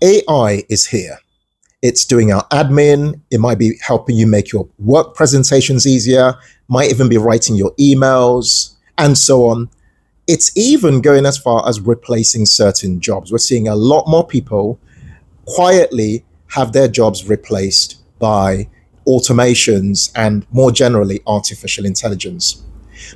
AI is here. It's doing our admin. It might be helping you make your work presentations easier, might even be writing your emails, and so on. It's even going as far as replacing certain jobs. We're seeing a lot more people quietly have their jobs replaced by automations and more generally artificial intelligence.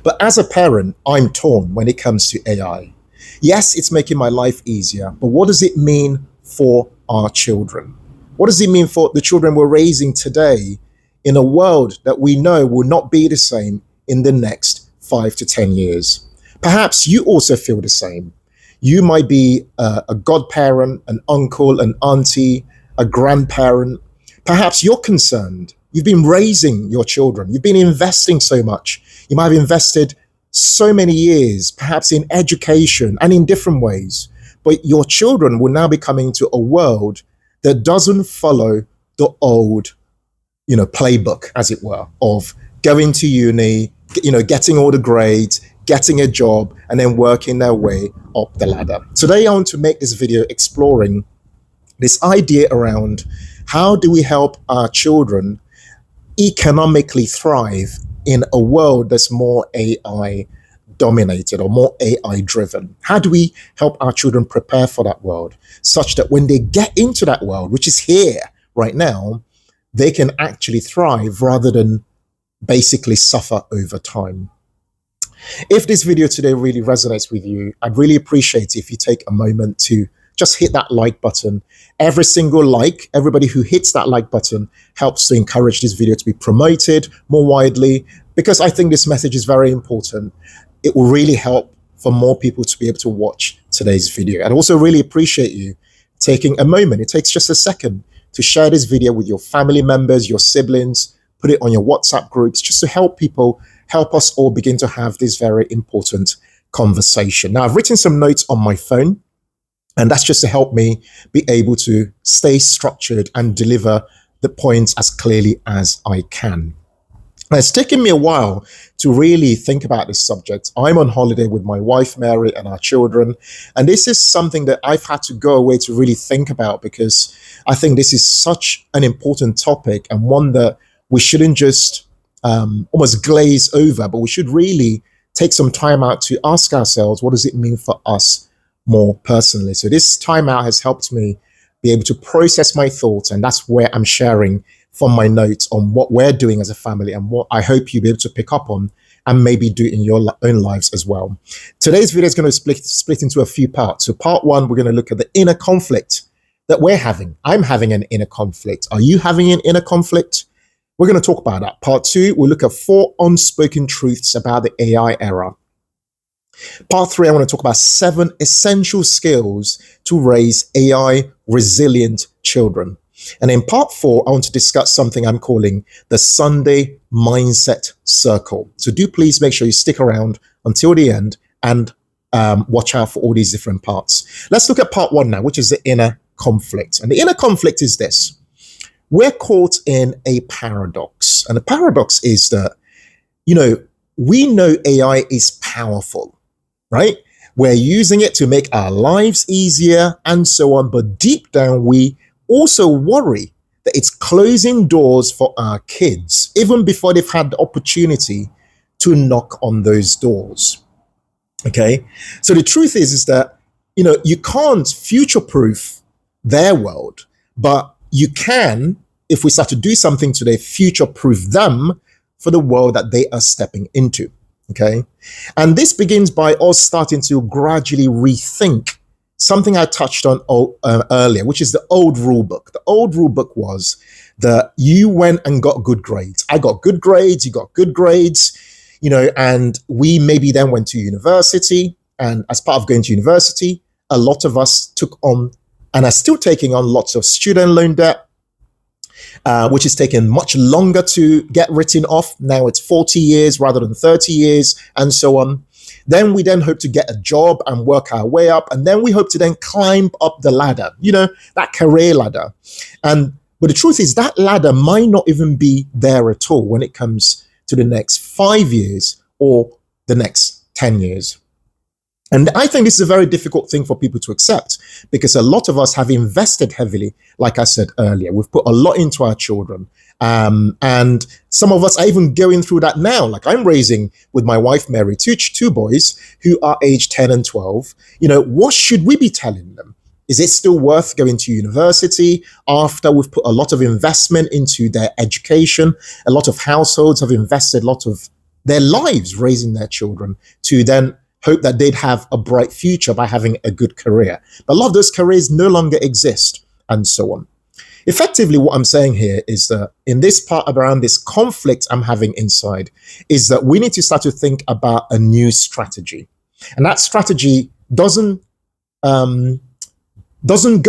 But as a parent, I'm torn when it comes to AI. Yes, it's making my life easier, but what does it mean for our children? What does it mean for the children we're raising today in a world that we know will not be the same in the next 5 to 10 years? Perhaps you also feel the same. You might be a godparent, an uncle, an auntie, a grandparent. Perhaps you're concerned. You've been raising your children. You've been investing so much. You might have invested so many years, perhaps in education and in different ways. But your children will now be coming to a world that doesn't follow the old, playbook, as it were, of going to uni, getting all the grades, getting a job, and then working their way up the ladder. Today, I want to make this video exploring this idea around how do we help our children economically thrive in a world that's more AI dominated or more AI driven? How do we help our children prepare for that world such that when they get into that world, which is here right now, they can actually thrive rather than basically suffer over time? If this video today really resonates with you, I'd really appreciate it if you take a moment to just hit that like button. Every single like, everybody who hits that like button helps to encourage this video to be promoted more widely, because I think this message is very important. It will really help for more people to be able to watch today's video. I'd also really appreciate you taking a moment. It takes just a second to share this video with your family members, your siblings, put it on your WhatsApp groups, just to help us all begin to have this very important conversation. Now, I've written some notes on my phone, and that's just to help me be able to stay structured and deliver the points as clearly as I can. Now, it's taken me a while to really think about this subject. I'm on holiday with my wife, Mary, and our children. And this is something that I've had to go away to really think about, because I think this is such an important topic, and one that we shouldn't just almost glaze over, but we should really take some time out to ask ourselves, what does it mean for us more personally? So this time out has helped me be able to process my thoughts, and that's where I'm sharing from my notes on what we're doing as a family and what I hope you'll be able to pick up on and maybe do in your own lives as well. Today's video is going to split into a few parts. So part one, we're going to look at the inner conflict that we're having. I'm having an inner conflict. Are you having an inner conflict? We're going to talk about that. Part two, we'll look at 4 unspoken truths about the AI era. Part 3, I want to talk about 7 essential skills to raise AI resilient children. And in part 4, I want to discuss something I'm calling the Sunday mindset circle. So do please make sure you stick around until the end and watch out for all these different parts. Let's look at part 1 now, which is the inner conflict. And the inner conflict is this. We're caught in a paradox. And the paradox is that, we know AI is powerful, right? We're using it to make our lives easier and so on. But deep down, we also worry that it's closing doors for our kids, even before they've had the opportunity to knock on those doors. Okay. So the truth is that, you can't future-proof their world, but you can, if we start to do something today, future-proof them for the world that they are stepping into. Okay. And this begins by us starting to gradually rethink something I touched on earlier, which is the old rule book. The old rule book was that you went and got good grades. I got good grades, you got good grades, and we maybe then went to university. And as part of going to university, a lot of us took on and are still taking on lots of student loan debt, which is taking much longer to get written off. Now it's 40 years rather than 30 years and so on. Then we hope to get a job and work our way up. And then we hope to then climb up the ladder, that career ladder. But the truth is that ladder might not even be there at all when it comes to the next 5 years or the next 10 years. And I think this is a very difficult thing for people to accept because a lot of us have invested heavily, like I said earlier. We've put a lot into our children. And some of us are even going through that now. Like I'm raising with my wife, Mary, two boys who are aged 10 and 12. What should we be telling them? Is it still worth going to university after we've put a lot of investment into their education? A lot of households have invested a lot of their lives raising their children to then hope that they'd have a bright future by having a good career. But a lot of those careers no longer exist, and so on. Effectively, what I'm saying here is that in this part around this conflict I'm having inside, is that we need to start to think about a new strategy. And that strategy doesn't go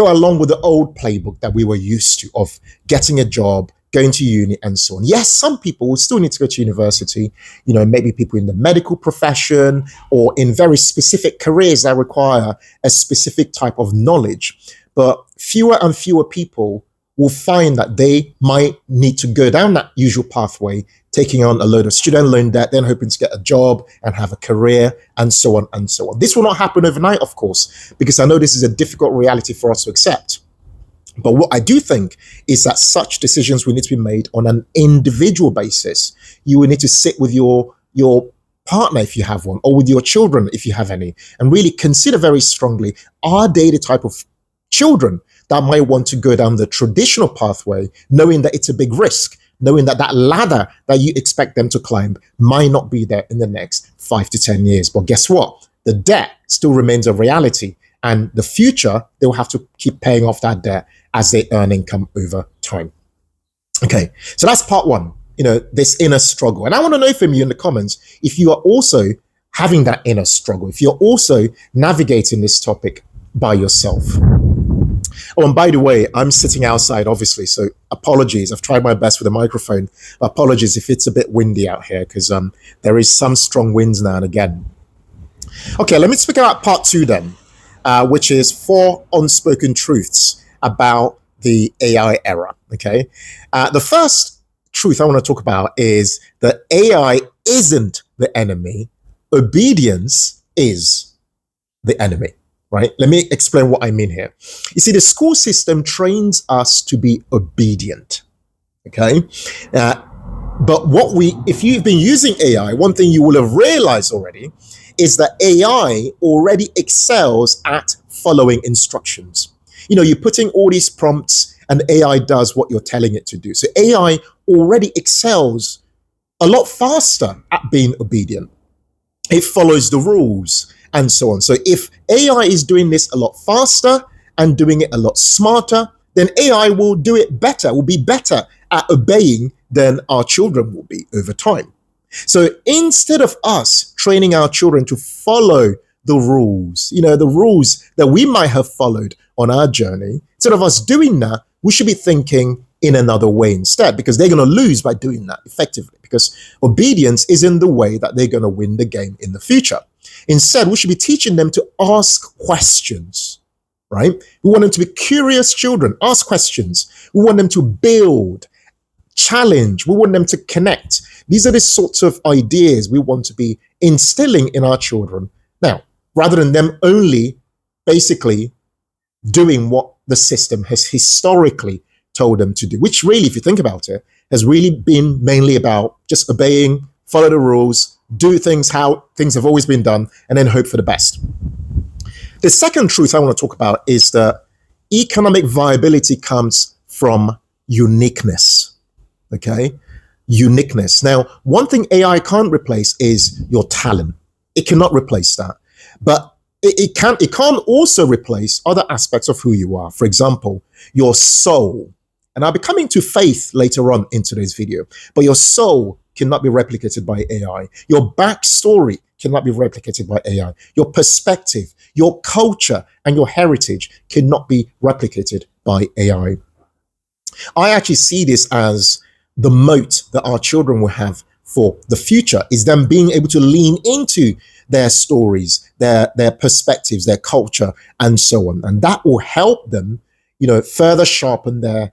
along with the old playbook that we were used to of getting a job, going to uni, and so on. Yes, some people will still need to go to university, maybe people in the medical profession or in very specific careers that require a specific type of knowledge. But fewer and fewer people will find that they might need to go down that usual pathway, taking on a load of student loan debt, then hoping to get a job and have a career, and so on and so on. This will not happen overnight, of course, because I know this is a difficult reality for us to accept. But what I do think is that such decisions will need to be made on an individual basis. You will need to sit with your partner if you have one, or with your children if you have any, and really consider very strongly, are they the type of children that might want to go down the traditional pathway, knowing that it's a big risk, knowing that that ladder that you expect them to climb might not be there in the next 5 to 10 years. But guess what? The debt still remains a reality. And the future, they will have to keep paying off that debt as they earn income over time. Okay, so that's part one, this inner struggle. And I want to know from you in the comments if you are also having that inner struggle, if you're also navigating this topic by yourself. Oh, and by the way, I'm sitting outside, obviously, so apologies. I've tried my best with the microphone. Apologies if it's a bit windy out here, because there is some strong winds now and again. Okay, let me speak about part two then, which is 4 unspoken truths about the AI era, okay? The first truth I want to talk about is that AI isn't the enemy. Obedience is the enemy. Right? Let me explain what I mean here. You see, the school system trains us to be obedient. Okay. But if you've been using AI, one thing you will have realized already is that AI already excels at following instructions. You're putting all these prompts and AI does what you're telling it to do. So AI already excels a lot faster at being obedient. It follows the rules, and so on. So if AI is doing this a lot faster and doing it a lot smarter, then AI will do it better, will be better at obeying than our children will be over time. So instead of us training our children to follow the rules, the rules that we might have followed on our journey, instead of us doing that, we should be thinking in another way instead, because they're going to lose by doing that effectively, because obedience isn't the way that they're going to win the game in the future. Instead, we should be teaching them to ask questions, right? We want them to be curious children, ask questions. We want them to build, challenge. We want them to connect. These are the sorts of ideas we want to be instilling in our children now, rather than them only basically doing what the system has historically told them to do, which really, if you think about it, has really been mainly about just obeying, follow the rules, do things how things have always been done, and then hope for the best. The second truth I want to talk about is that economic viability comes from uniqueness, okay? Uniqueness. Now, one thing AI can't replace is your talent. It cannot replace that. But it can't also replace other aspects of who you are. For example, your soul. And I'll be coming to faith later on in today's video. But your soul cannot be replicated by AI. Your backstory cannot be replicated by AI. Your perspective, your culture, and your heritage cannot be replicated by AI. I actually see this as the moat that our children will have for the future, is them being able to lean into their stories, their perspectives, their culture, and so on. And that will help them, further sharpen their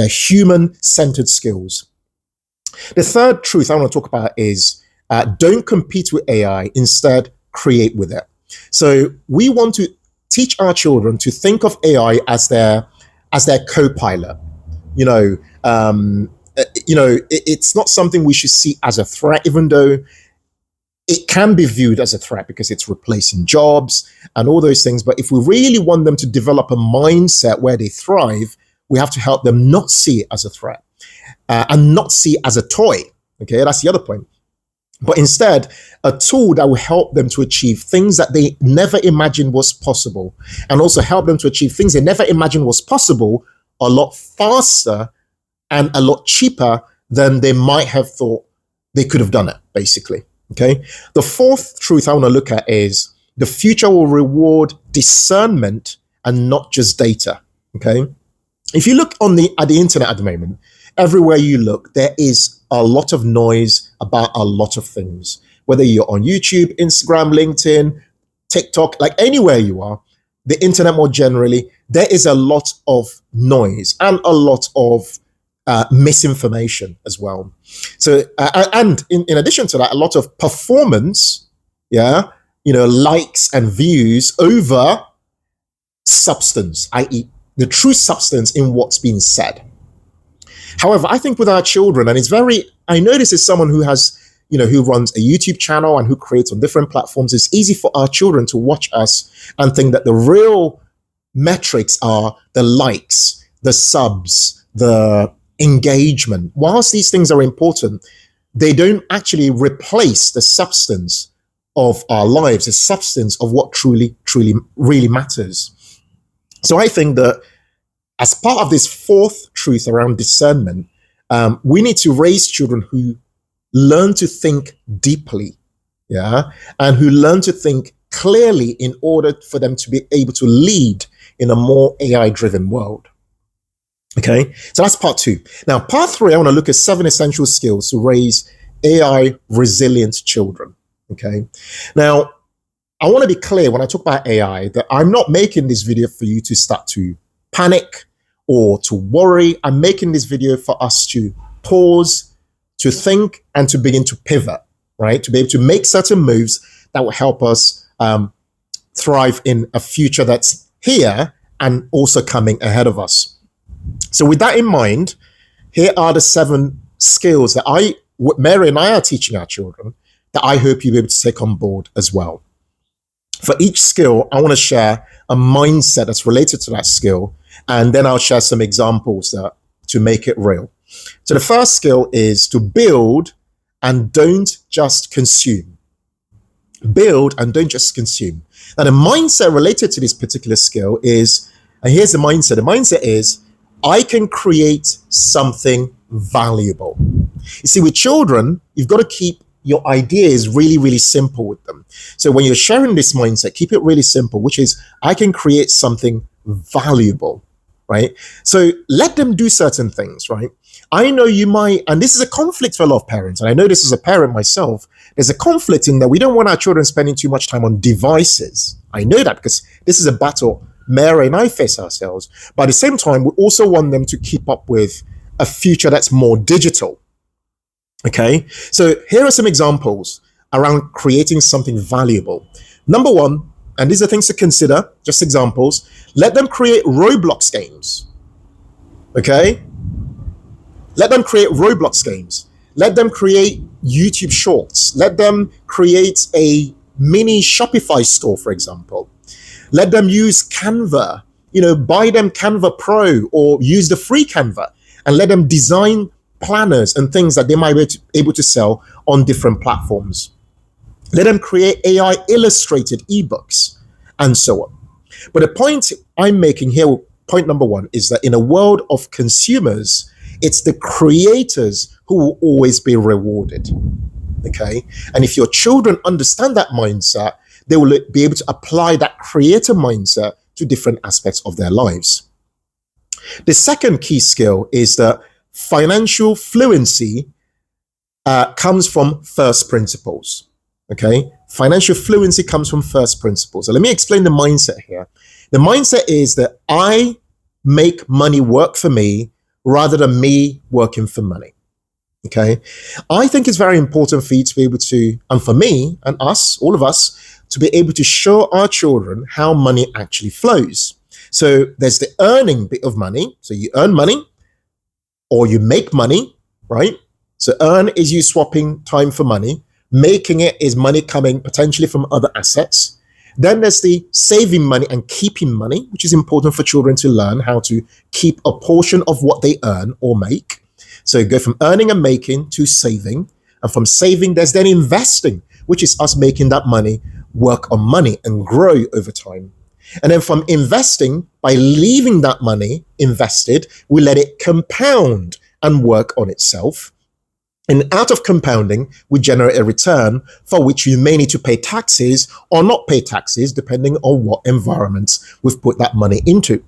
human-centered skills. The third truth I want to talk about is don't compete with AI, instead create with it. So we want to teach our children to think of AI as their co-pilot. You know, it's not something we should see as a threat, even though it can be viewed as a threat because it's replacing jobs and all those things. But if we really want them to develop a mindset where they thrive, we have to help them not see it as a threat and not see it as a toy. Okay, that's the other point. But instead, a tool that will help them to achieve things that they never imagined was possible, and also help them to achieve things they never imagined was possible a lot faster and a lot cheaper than they might have thought they could have done it, basically. Okay. The fourth truth I want to look at is the future will reward discernment and not just data. Okay. If you look at the internet at the moment, everywhere you look, there is a lot of noise about a lot of things. Whether you're on YouTube, Instagram, LinkedIn, TikTok, like anywhere you are, the internet more generally, there is a lot of noise and a lot of misinformation as well. So, and in addition to that, a lot of performance, likes and views over substance, i.e. the true substance in what's being said. However, I think with our children, and I know this is someone who has, who runs a YouTube channel and who creates on different platforms. It's easy for our children to watch us and think that the real metrics are the likes, the subs, the engagement. Whilst these things are important, they don't actually replace the substance of our lives, the substance of what truly, really matters. So I think that as part of this fourth truth around discernment, we need to raise children who learn to think deeply, and who learn to think clearly in order for them to be able to lead in a more AI-driven world. Okay, so that's part two. Now, part three, I want to look at 7 essential skills to raise AI-resilient children. Okay, now, I want to be clear when I talk about AI that I'm not making this video for you to start to panic or to worry. I'm making this video for us to pause, to think, and to begin to pivot, right? To be able to make certain moves that will help us thrive in a future that's here and also coming ahead of us. So with that in mind, here are the 7 skills that Mary and I are teaching our children that I hope you'll be able to take on board as well. For each skill, I want to share a mindset that's related to that skill, and then I'll share some examples to make it real. So the first skill is to build and don't just consume. Build and don't just consume. Now the mindset related to this particular skill is, and here's the mindset. The mindset is, I can create something valuable. You see, with children, you've got to keep your ideas really, really simple with them. So when you're sharing this mindset, keep it really simple, which is, I can create something valuable, right? So let them do certain things, right? I know you might, and this is a conflict for a lot of parents, and I know this as a parent myself, there's a conflict in that we don't want our children spending too much time on devices. I know that because this is a battle Mary and I face ourselves. But at the same time, we also want them to keep up with a future that's more digital. Okay, so here are some examples around creating something valuable. Number one, and these are things to consider, just examples, let them create Roblox games. Okay, let them create Roblox games. Let them create YouTube shorts. Let them create a mini Shopify store, for example. Let them use Canva, buy them Canva Pro or use the free Canva, and let them design planners and things that they might be able to sell on different platforms. Let them create AI illustrated ebooks and so on. But the point I'm making here, point number one, is that in a world of consumers, it's the creators who will always be rewarded. Okay. And if your children understand that mindset, they will be able to apply that creator mindset to different aspects of their lives. The second key skill is that financial fluency comes from first principles. Okay, financial fluency comes from first principles. So let me explain the mindset here. The mindset is that I make money work for me rather than me working for money. Okay, I think it's very important for you to be able to, and for me and us, all of us, to be able to show our children how money actually flows. So there's the earning bit of money. So you earn money or you make money, right? So earn is you swapping time for money. Making it is money coming potentially from other assets. Then there's the saving money and keeping money, which is important for children to learn how to keep a portion of what they earn or make. So you go from earning and making to saving. And from saving, there's then investing, which is us making that money work on money and grow over time. And then from investing, by leaving that money invested, we let it compound and work on itself. And out of compounding, we generate a return for which you may need to pay taxes or not pay taxes, depending on what environments we've put that money into.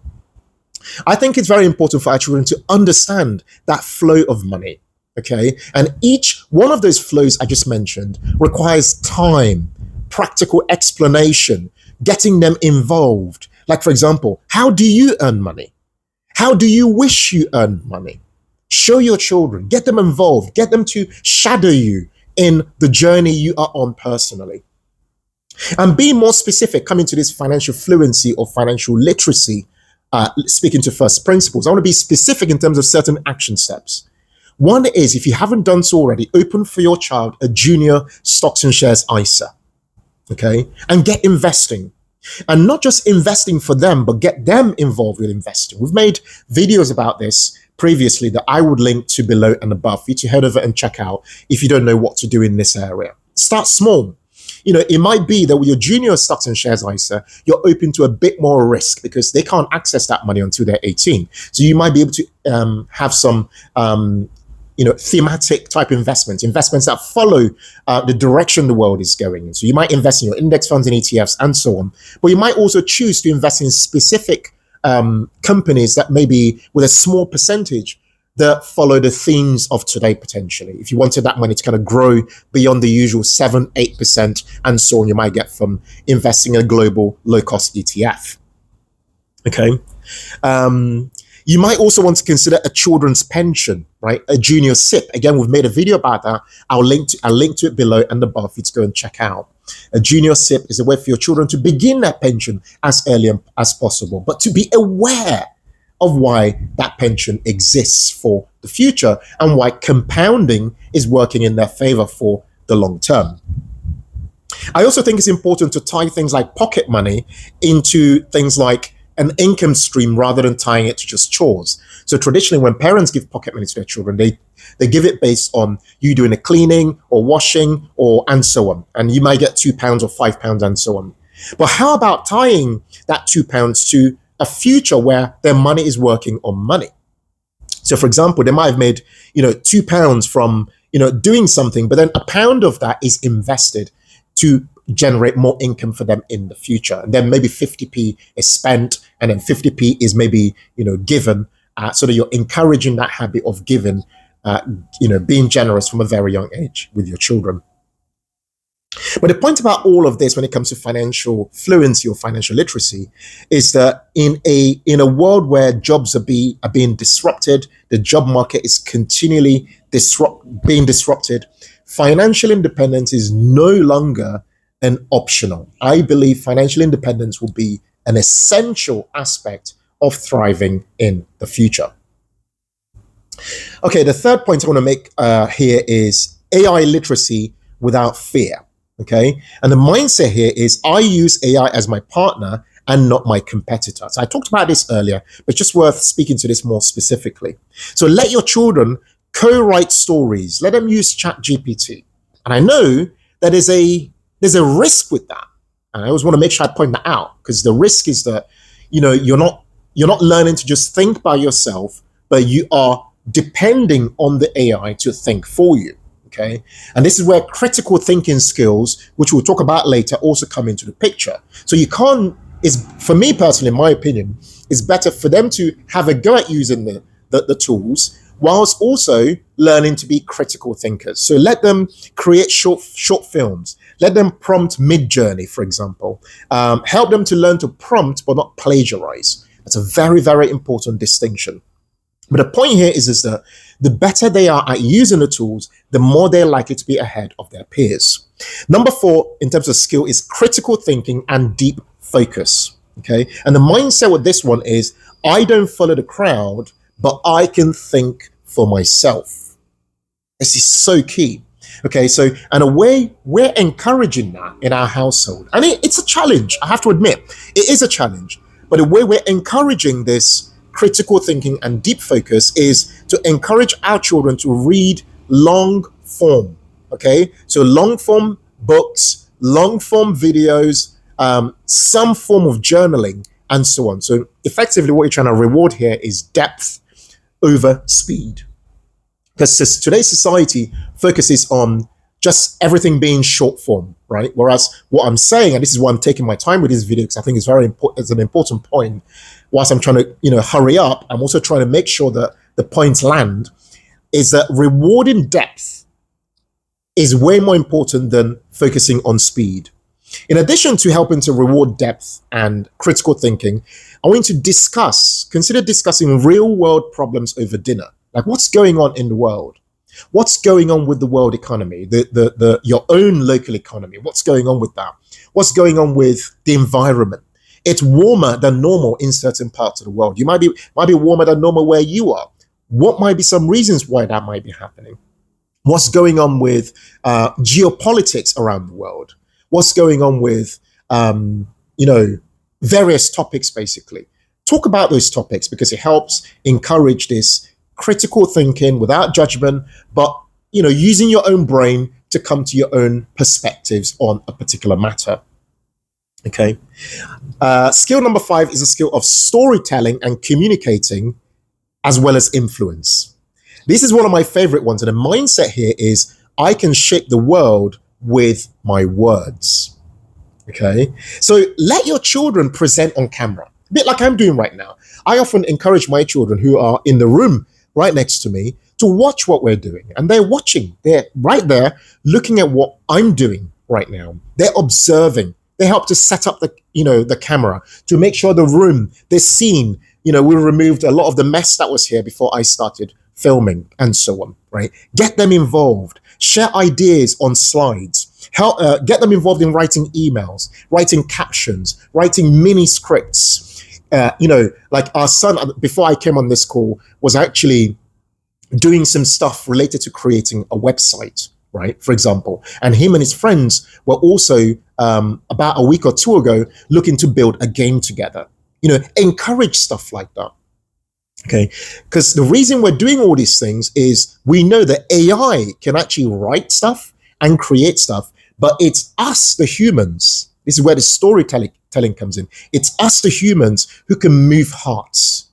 I think it's very important for our children to understand that flow of money, okay? And each one of those flows I just mentioned requires time, practical explanation, getting them involved. Like, for example, how do you earn money? How do you wish you earned money? Show your children, get them involved, get them to shadow you in the journey you are on personally. And be more specific, coming to this financial fluency or financial literacy, speaking to first principles. I want to be specific in terms of certain action steps. One is, if you haven't done so already, open for your child a junior stocks and shares ISA, okay? And get investing. And not just investing for them, but get them involved with investing. We've made videos about this previously that I would link to below and above for you to head over and check out if you don't know what to do in this area. Start small. You know, it might be that with your junior stocks and shares ISA, you're open to a bit more risk because they can't access that money until they're 18. So you might be able to have some thematic type investments that follow the direction the world is going in. So you might invest in your index funds and ETFs and so on, but you might also choose to invest in specific companies that maybe with a small percentage that follow the themes of today potentially. If you wanted that money to kind of grow beyond the usual 7-8% and so on, you might get from investing in a global low-cost ETF. Okay. You might also want to consider a children's pension, right? A junior SIP. Again, we've made a video about that. I'll link to it below and above for you to go and check out. A junior SIP is a way for your children to begin that pension as early as possible, but to be aware of why that pension exists for the future and why compounding is working in their favor for the long term. I also think it's important to tie things like pocket money into things like an income stream rather than tying it to just chores. So traditionally, when parents give pocket money to their children, they give it based on you doing the cleaning or washing and so on. And you might get £2 or £5 and so on. But how about tying that £2 to a future where their money is working on money? So for example, they might have made, £2 from, doing something, but then £1 of that is invested to generate more income for them in the future. And then maybe 50p is spent and then 50p is maybe, given, so that you're encouraging that habit of giving, being generous from a very young age with your children. But the point about all of this when it comes to financial fluency or financial literacy is that in a world where jobs are being disrupted, the job market is continually being disrupted, financial independence is no longer an optional. I believe financial independence will be an essential aspect of thriving in the future. Okay, the third point I want to make here is AI literacy without fear. Okay, and the mindset here is I use AI as my partner and not my competitor. So I talked about this earlier, but just worth speaking to this more specifically. So let your children co-write stories. Let them use ChatGPT. And I know that there's a risk with that. And I always want to make sure I point that out, because the risk is that, you're not learning to just think by yourself, but you are depending on the AI to think for you. Okay. And this is where critical thinking skills, which we'll talk about later, also come into the picture. So for me personally, in my opinion, it's better for them to have a go at using the tools whilst also learning to be critical thinkers. So let them create short films. Let them prompt mid-journey, for example. Help them to learn to prompt but not plagiarize. That's a very, very important distinction. But the point here is that the better they are at using the tools, the more they're likely to be ahead of their peers. Number 4, in terms of skill, is critical thinking and deep focus. Okay. And the mindset with this one is, I don't follow the crowd, but I can think for myself. This is so key. Okay, so in a way, we're encouraging that in our household. And it's a challenge, I have to admit. It is a challenge. But the way we're encouraging this critical thinking and deep focus is to encourage our children to read long form. Okay, so long form books, long form videos, some form of journaling, and so on. So effectively, what you're trying to reward here is depth over speed. Because today's society focuses on just everything being short form, right? Whereas what I'm saying, and this is why I'm taking my time with this video, because I think it's very important, it's an important point. Whilst I'm trying to, hurry up, I'm also trying to make sure that the points land, is that rewarding depth is way more important than focusing on speed. In addition to helping to reward depth and critical thinking, I want you to consider discussing real world problems over dinner. Like, what's going on in the world? What's going on with the world economy, your own local economy? What's going on with that? What's going on with the environment? It's warmer than normal in certain parts of the world. You might be warmer than normal where you are. What might be some reasons why that might be happening? What's going on with geopolitics around the world? What's going on with various topics, basically? Talk about those topics, because it helps encourage this critical thinking without judgment, but using your own brain to come to your own perspectives on a particular matter. Okay. Skill number 5 is a skill of storytelling and communicating, as well as influence. This is one of my favorite ones, and the mindset here is, I can shape the world with my words. Okay. So let your children present on camera, a bit like I'm doing right now. I often encourage my children who are in the room right next to me to watch what we're doing. And they're watching. They're right there looking at what I'm doing right now. They're observing. They help to set up the camera to make sure the room, the scene, we removed a lot of the mess that was here before I started filming, and so on, right? Get them involved. Share ideas on slides. Help, get them involved in writing emails, writing captions, writing mini scripts. Like our son, before I came on this call, was actually doing some stuff related to creating a website, right? For example, and him and his friends were also about a week or 2 ago looking to build a game together. Encourage stuff like that. Okay, because the reason we're doing all these things is we know that AI can actually write stuff and create stuff, but it's us, the humans. This is where the storytelling comes in. It's us, the humans, who can move hearts.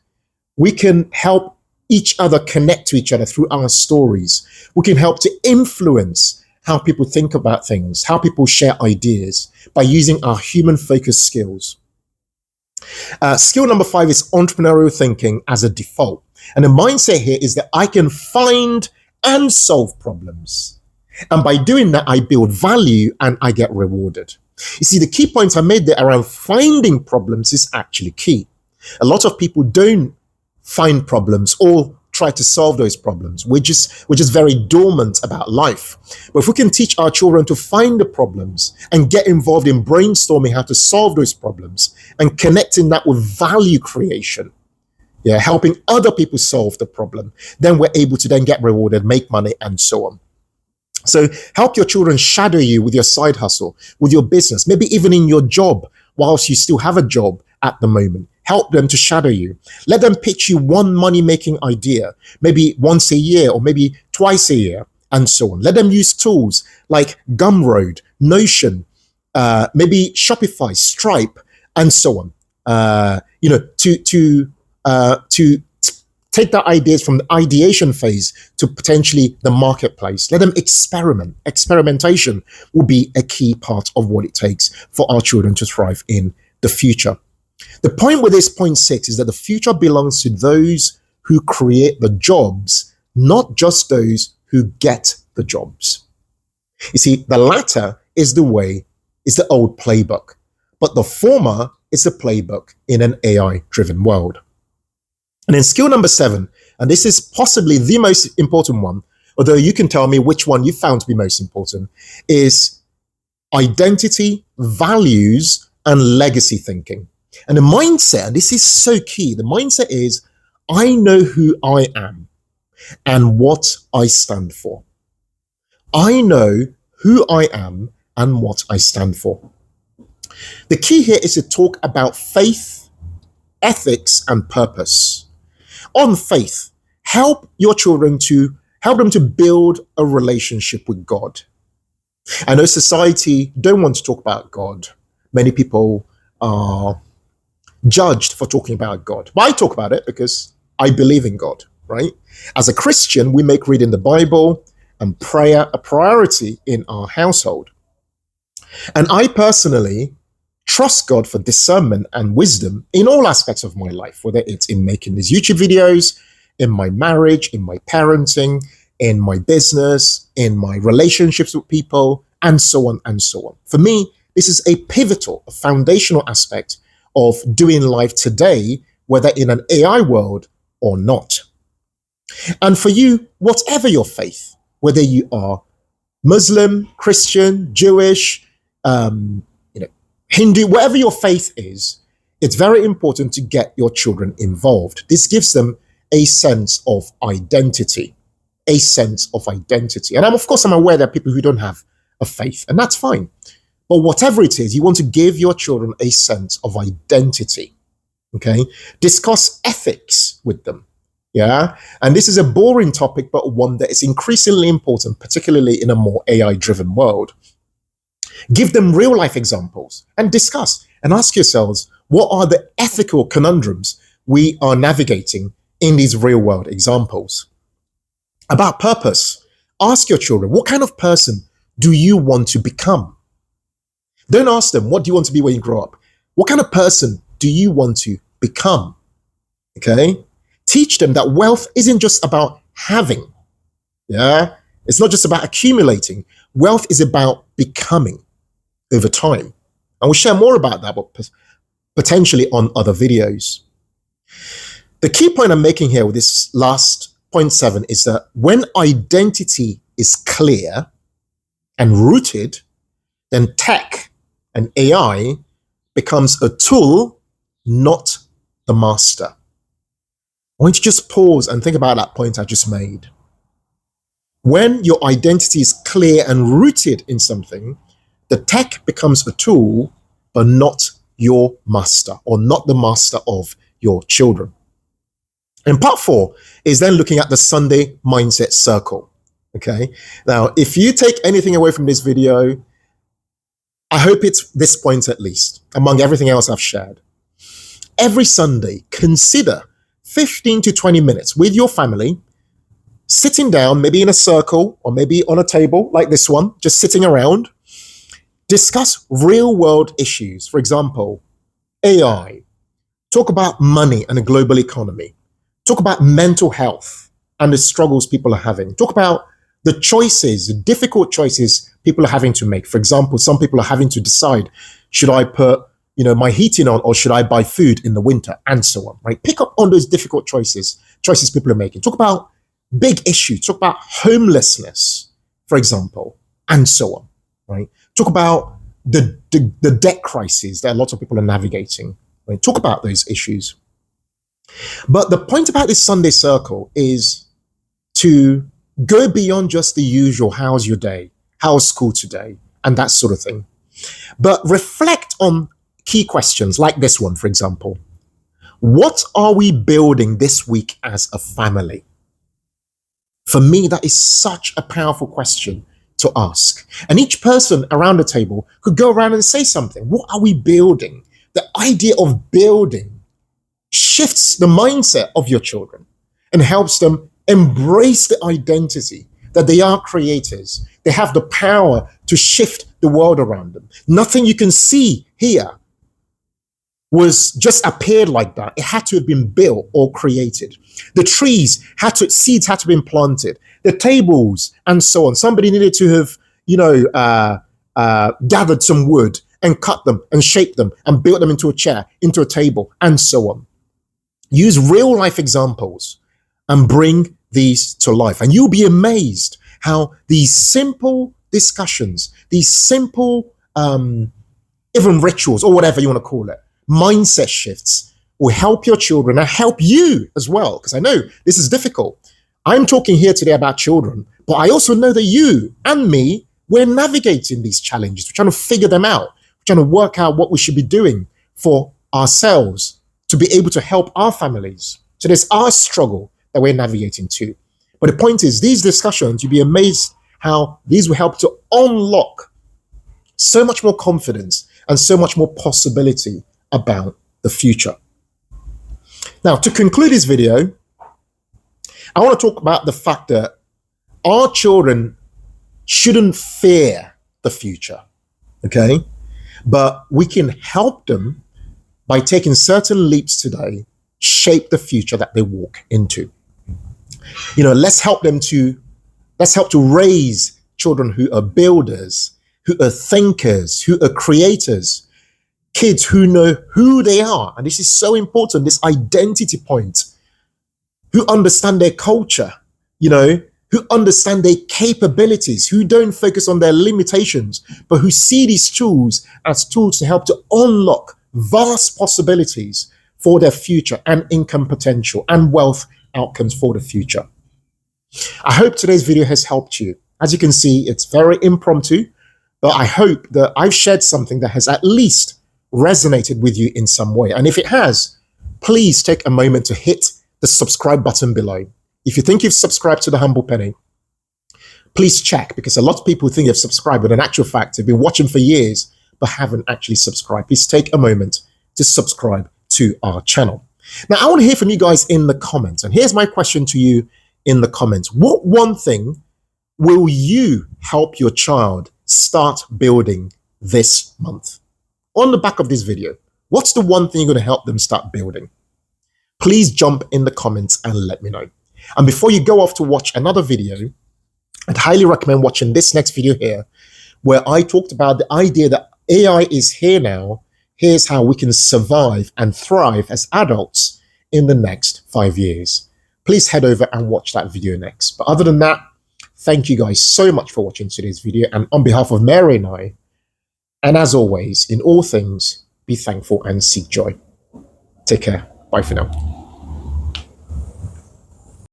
We can help each other connect to each other through our stories. We can help to influence how people think about things, how people share ideas, by using our human-focused skills. Skill number 5 is entrepreneurial thinking as a default. And the mindset here is that I can find and solve problems. And by doing that, I build value and I get rewarded. You see, the key points I made there around finding problems is actually key. A lot of people don't find problems or try to solve those problems. We're just very dormant about life. But if we can teach our children to find the problems and get involved in brainstorming how to solve those problems and connecting that with value creation, helping other people solve the problem, then we're able to then get rewarded, make money, and so on. So help your children shadow you with your side hustle, with your business, maybe even in your job, whilst you still have a job at the moment. Help them to shadow you. Let them pitch you one money-making idea, maybe once a year or maybe twice a year, and so on. Let them use tools like Gumroad, Notion, maybe Shopify, Stripe, and so on. To take that ideas from the ideation phase to potentially the marketplace. Let them experiment. Experimentation will be a key part of what it takes for our children to thrive in the future. The point with this point 6 is that the future belongs to those who create the jobs, not just those who get the jobs. You see, the latter is the old playbook, but the former is the playbook in an AI-driven world. And then skill number 7, and this is possibly the most important one, although you can tell me which one you found to be most important, is identity, values, and legacy thinking. And the mindset, and this is so key, the mindset is, I know who I am and what I stand for. I know who I am and what I stand for. The key here is to talk about faith, ethics, and purpose. On faith, help them to build a relationship with God. I know society don't want to talk about God. Many people are judged for talking about God. But I talk about it because I believe in God, right? As a Christian, we make reading the Bible and prayer a priority in our household. And I personally trust God for discernment and wisdom in all aspects of my life, whether it's in making these YouTube videos, in my marriage, in my parenting, in my business, in my relationships with people, and so on and so on. For me, this is a pivotal, a foundational aspect of doing life today, whether in an AI world or not. And for you, whatever your faith, whether you are Muslim, Christian, Jewish, Hindu, whatever your faith is, it's very important to get your children involved. This gives them a sense of identity. And of course, I'm aware there are people who don't have a faith, and that's fine. But whatever it is, you want to give your children a sense of identity, okay? Discuss ethics with them, yeah? And this is a boring topic, but one that is increasingly important, particularly in a more AI-driven world. Give them real-life examples and discuss and ask yourselves, what are the ethical conundrums we are navigating in these real-world examples? About purpose, ask your children, what kind of person do you want to become? Don't ask them, what do you want to be when you grow up? What kind of person do you want to become? Okay? Teach them that wealth isn't just about having. Yeah? It's not just about accumulating. Wealth is about becoming over time. And we'll share more about that, but potentially on other videos. The key point I'm making here with this last point 7 is that when identity is clear and rooted, then tech and AI becomes a tool, not the master. I want you to just pause and think about that point I just made. When your identity is clear and rooted in something, the tech becomes a tool, but not your master, or not the master of your children. And part 4 is then looking at the Sunday mindset circle. Okay. Now, if you take anything away from this video, I hope it's this point at least, among everything else I've shared. Every Sunday, consider 15 to 20 minutes with your family, sitting down, maybe in a circle or maybe on a table like this one, just sitting around. Discuss real world issues. For example, AI. Talk about money and the global economy. Talk about mental health and the struggles people are having. Talk about the choices, the difficult choices people are having to make. For example, some people are having to decide, should I put, my heating on, or should I buy food in the winter, and so on, right? Pick up on those difficult choices people are making. Talk about big issues. Talk about homelessness, for example, and so on, right? Talk about the debt crisis that a lot of people are navigating, right? Talk about those issues. But the point about this Sunday circle is to go beyond just the usual, how's your day? How's school today? And that sort of thing. But reflect on key questions like this one, for example. What are we building this week as a family? For me, that is such a powerful question to ask. And each person around the table could go around and say something. What are we building? The idea of building shifts the mindset of your children and helps them embrace the identity that they are creators. They have the power to shift the world around them. Nothing you can see here was just appeared like that. It had to have been built or created. The trees seeds had to be planted. The tables and so on. Somebody needed to have, gathered some wood and cut them and shaped them and built them into a chair, into a table, and so on. Use real life examples and bring these to life. And you'll be amazed how these simple discussions, these simple, even rituals or whatever you want to call it, mindset shifts will help your children and help you as well. Because I know this is difficult. I'm talking here today about children, but I also know that you and me, we're navigating these challenges. We're trying to figure them out. We're trying to work out what we should be doing for ourselves to be able to help our families. So there's our struggle that we're navigating too. But the point is, these discussions, you'll be amazed how these will help to unlock so much more confidence and so much more possibility about the future. Now, to conclude this video, I want to talk about the fact that our children shouldn't fear the future, okay? But we can help them by taking certain leaps today, shape the future that they walk into. You know, let's help to raise children who are builders, who are thinkers, who are creators, kids who know who they are. And this is so important, this identity point, who understand their culture, you know, who understand their capabilities, who don't focus on their limitations, but who see these tools as tools to help to unlock vast possibilities for their future and income potential and wealth outcomes for the future. I hope today's video has helped you. As you can see, it's very impromptu, but I hope that I've shared something that has at least resonated with you in some way. And if it has, please take a moment to hit the subscribe button below. If you think you've subscribed to The Humble Penny, please check, because a lot of people think they've subscribed, but in actual fact, they've been watching for years, but haven't actually subscribed. Please take a moment to subscribe to our channel. Now, I want to hear from you guys in the comments. And here's my question to you in the comments. What one thing will you help your child start building this month? On the back of this video, what's the one thing you're going to help them start building? Please jump in the comments and let me know. And before you go off to watch another video, I'd highly recommend watching this next video here, where I talked about the idea that AI is here now. Here's how we can survive and thrive as adults in the next 5 years. Please head over and watch that video next. But other than that, thank you guys so much for watching today's video. And on behalf of Mary and I, and as always, in all things, be thankful and seek joy. Take care. Bye for now.